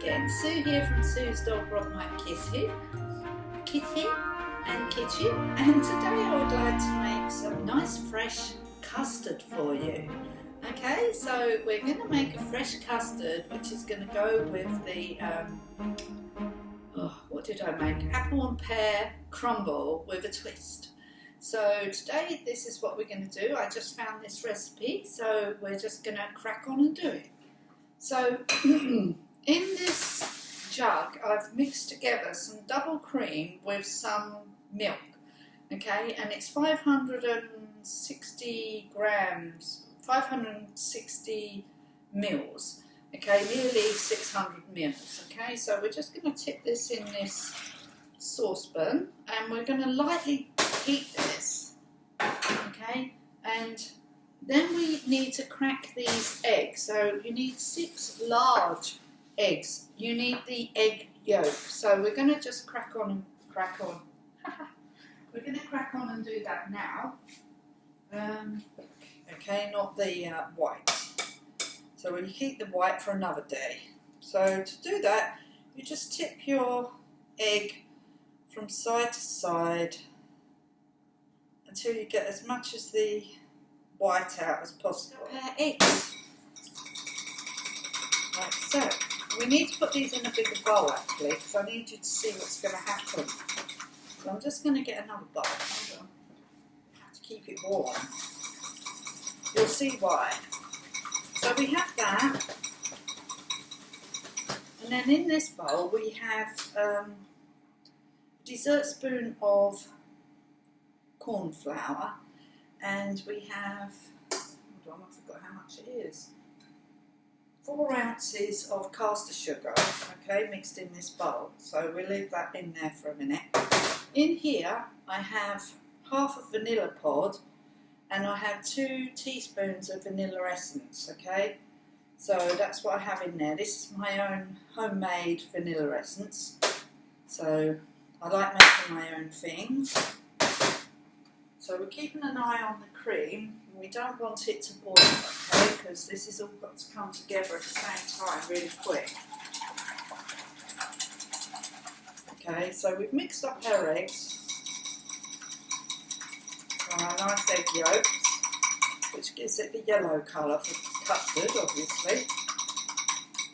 again. Sue here from Sue's Dog Rock My Kitty and Kitchen, and today I would like to make some nice fresh custard for you. Okay, so we're going to make a fresh custard which is going to go with the what did I make? Apple and pear crumble with a twist. So today this is what we're going to do. I just found this recipe, so we're just going to crack on and do it. So in this jug I've mixed together some double cream with some milk, okay, and it's 560 grams, 560 mils, okay, nearly 600 mils, okay. So we're just going to tip this in this saucepan and we're going to lightly heat this, okay, and then we need to crack these eggs. So you need 6 large eggs. You need the egg yolk. So we're going to just crack on and crack on. We're going to crack on and do that now. Okay, not the white. So we'll keep the white for another day. So to do that, you just tip your egg from side to side until you get as much as the white out as possible. Eggs. Like so. We need to put these in a bigger bowl actually, because I need you to see what's going to happen. So I'm just going to get another bowl. Hold on. I have to keep it warm. You'll see why. So we have that. And then in this bowl we have a dessert spoon of corn flour. And we have, hold on, I forgot how much it is. 4 ounces of caster sugar, okay, mixed in this bowl. So we'll leave that in there for a minute. In here, I have half a vanilla pod, and I have 2 teaspoons of vanilla essence, okay. So that's what I have in there. This is my own homemade vanilla essence. So I like making my own things. So we're keeping an eye on the cream. We don't want it to boil, okay, because this has all got to come together at the same time really quick. Okay, so we've mixed up our eggs, our nice egg yolks, which gives it the yellow colour for custard, obviously.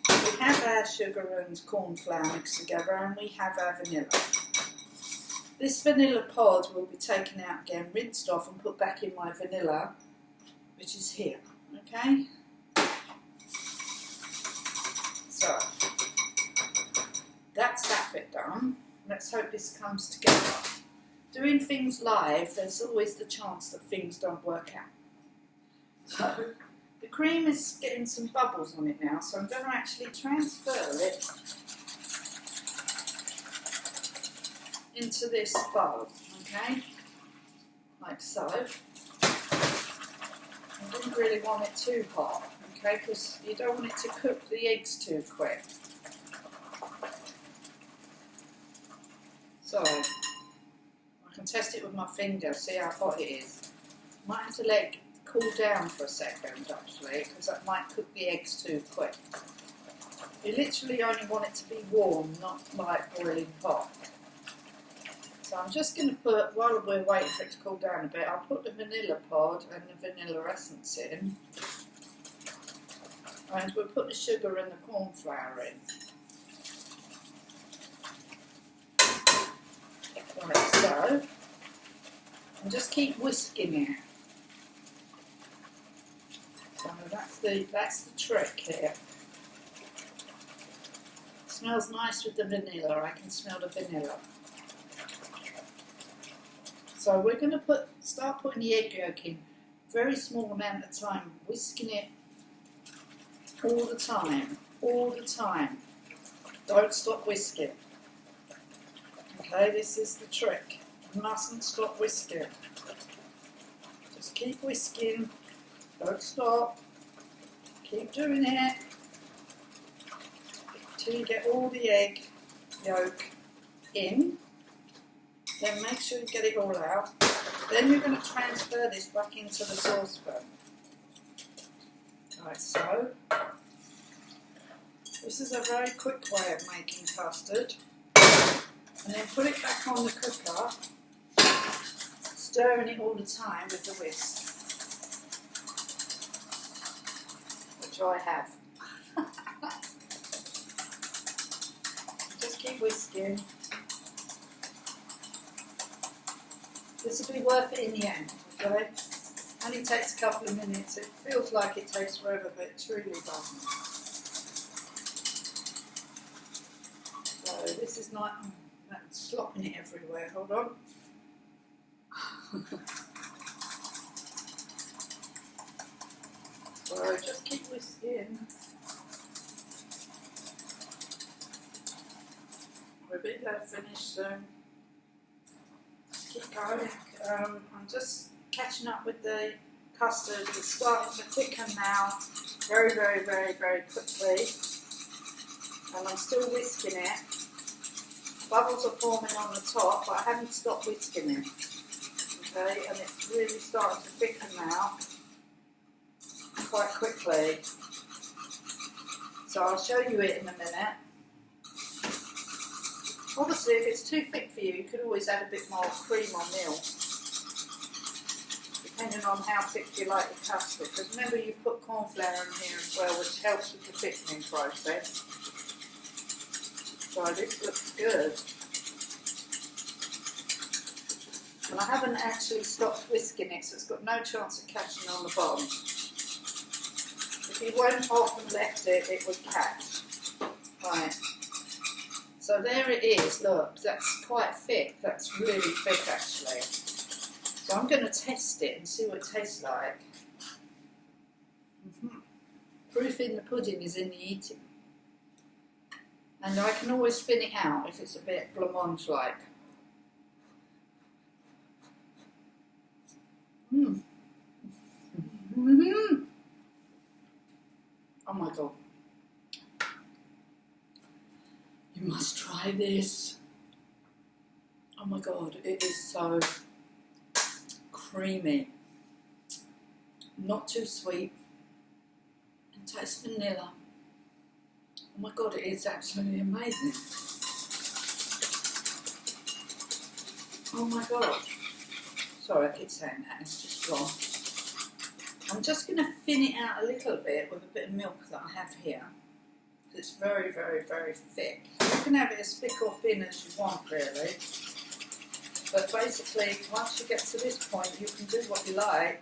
We have our sugar and corn flour mixed together, and we have our vanilla. This vanilla pod will be taken out again, rinsed off and put back in my vanilla, which is here, okay? So, that's that bit done. Let's hope this comes together. Doing things live, there's always the chance that things don't work out. So, the cream is getting some bubbles on it now, so I'm going to actually transfer it into this bowl, okay, like so. I didn't really want it too hot, okay, because you don't want it to cook the eggs too quick. So, I can test it with my finger, see how hot it is. Might have to let it cool down for a second actually, because that might cook the eggs too quick. You literally only want it to be warm, not like boiling hot. So I'm just going to put, while we're waiting for it to cool down a bit, I'll put the vanilla pod and the vanilla essence in. And we'll put the sugar and the corn flour in. Like so. And just keep whisking it. So that's the trick here. It smells nice with the vanilla, I can smell the vanilla. So we're going to start putting the egg yolk in, very small amount of time, whisking it all the time. Don't stop whisking. Okay, this is the trick. You mustn't stop whisking. Just keep whisking, don't stop, keep doing it till you get all the egg yolk in. Then make sure you get it all out. Then you're going to transfer this back into the saucepan. Like so. This is a very quick way of making custard. And then put it back on the cooker, stirring it all the time with the whisk, which I have. Just keep whisking. This will be worth it in the end, okay? Only takes a couple of minutes. It feels like it takes forever, but it truly doesn't. So this is not, I'm slopping it everywhere. Hold on. So just keep whisking. We'll be there finished soon. Keep going. I'm just catching up with the custard. It's starting to thicken now, very, very, very, very quickly. And I'm still whisking it. Bubbles are forming on the top, but I haven't stopped whisking it. Okay, and it's really starting to thicken now, quite quickly. So I'll show you it in a minute. Obviously, if it's too thick for you, you could always add a bit more cream or milk, depending on how thick you like your custard. Because remember, you put corn flour in here as well, which helps with the thickening process. So this looks good. And I haven't actually stopped whisking it, so it's got no chance of catching on the bottom. If you went off and left it, it would catch. Right. So there it is, look, that's quite thick, that's really thick actually. So I'm going to test it and see what it tastes like. Proof in the pudding is in the eating. And I can always thin it out if it's a bit blancmange-like. Oh my god. You must try this. Oh my god, it is so creamy. Not too sweet. It tastes vanilla. Oh my god, it is absolutely amazing. Oh my god. Sorry, I keep saying that, it's just wrong. I'm just going to thin it out a little bit with a bit of milk that I have here. It's very, very, very thick. You can have it as thick or thin as you want, really. But basically, once you get to this point, you can do what you like.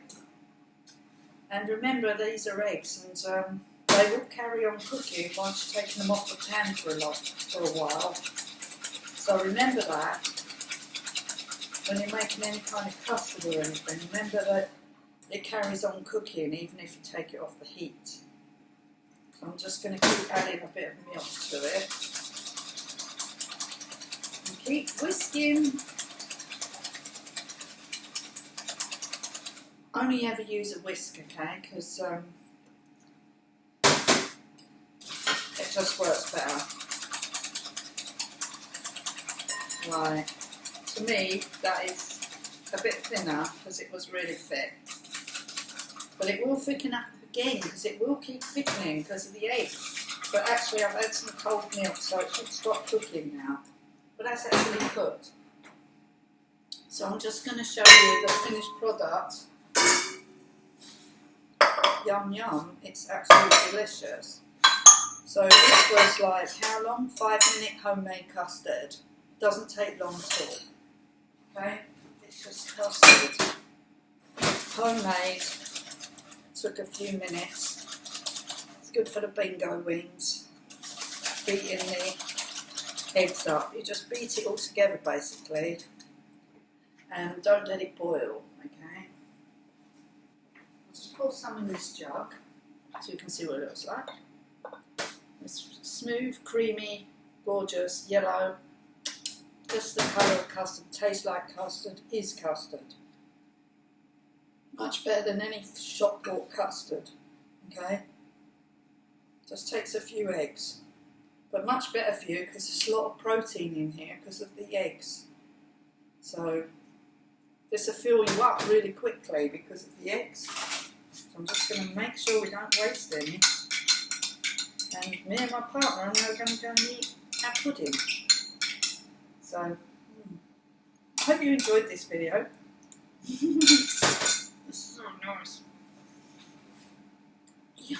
And remember, these are eggs, and they will carry on cooking once you've taken them off the pan for a while. So remember that when you're making any kind of custard or anything. Remember that it carries on cooking even if you take it off the heat. So I'm just going to keep adding a bit of milk to it. And keep whisking. Only ever use a whisk, okay, because it just works better. Right, to me that is a bit thinner because it was really thick. But it will thicken up again because it will keep thickening because of the eggs. But actually I've had some cold milk, so it should stop cooking now. But that's actually cooked. So I'm just going to show you the finished product. Yum yum, it's absolutely delicious. So this was like, how long? 5-minute homemade custard. Doesn't take long at all. Okay, it's just custard. Homemade. Took a few minutes. It's good for the bingo wings. Beating the eggs up. You just beat it all together basically. And don't let it boil, okay? I'll just pour some in this jug so you can see what it looks like. It's smooth, creamy, gorgeous, yellow. Just the colour of custard. Tastes like custard, is custard. Much better than any shop bought custard, okay? Just takes a few eggs. But much better for you because there's a lot of protein in here because of the eggs. So this will fill you up really quickly because of the eggs. So I'm just going to make sure we don't waste any. and me and my partner are now going to go and eat our pudding. So, I hope you enjoyed this video. This is so nice. Yeah.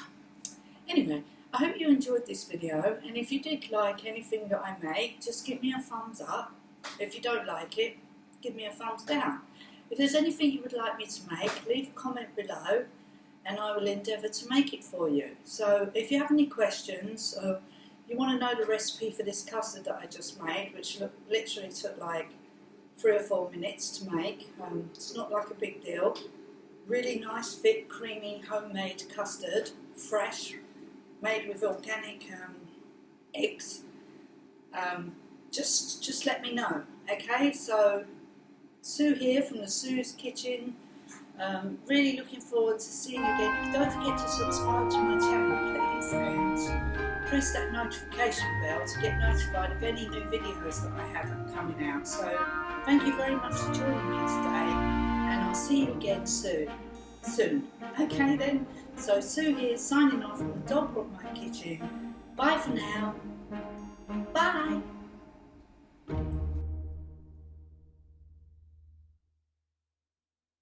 Anyway, I hope you enjoyed this video, and if you did like anything that I make, just give me a thumbs up. If you don't like it, give me a thumbs down. If there's anything you would like me to make, leave a comment below and I will endeavour to make it for you. So if you have any questions, or you want to know the recipe for this custard that I just made, which literally took like 3 or 4 minutes to make, it's not like a big deal. Really nice, thick, creamy, homemade custard, fresh, made with organic eggs. Just let me know, okay? So Sue here from the Sue's Kitchen. Really looking forward to seeing you again. Don't forget to subscribe to my channel, please, and press that notification bell to get notified of any new videos that I have coming out. So thank you very much for joining me today, and I'll see you again soon. Okay then. So Sue here, signing off from the Dog Homemade Kitchen. Bye for now.